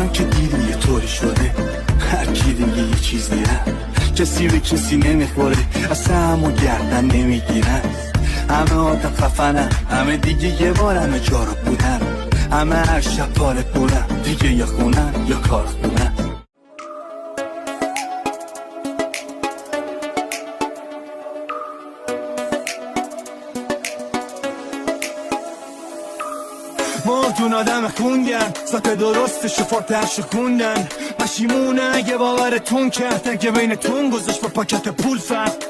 من که دیدی یه طوری شده، هر کی دیگه یه چیز دیره، کسی به کسی نمیخوره، اصلا همو گردن نمیگیرن. همه آدم خفنن، همه دیگه یه بار همه جارو بودن، همه هر شب پاره بودن، دیگه یا خونن یا کار خونن. مردون آدم خونگن، سطح درستش و فاتحش خوندن، پشیمونه اگه باورتون کرد، اگه بینتون گذاشت با پاکت پول فرد.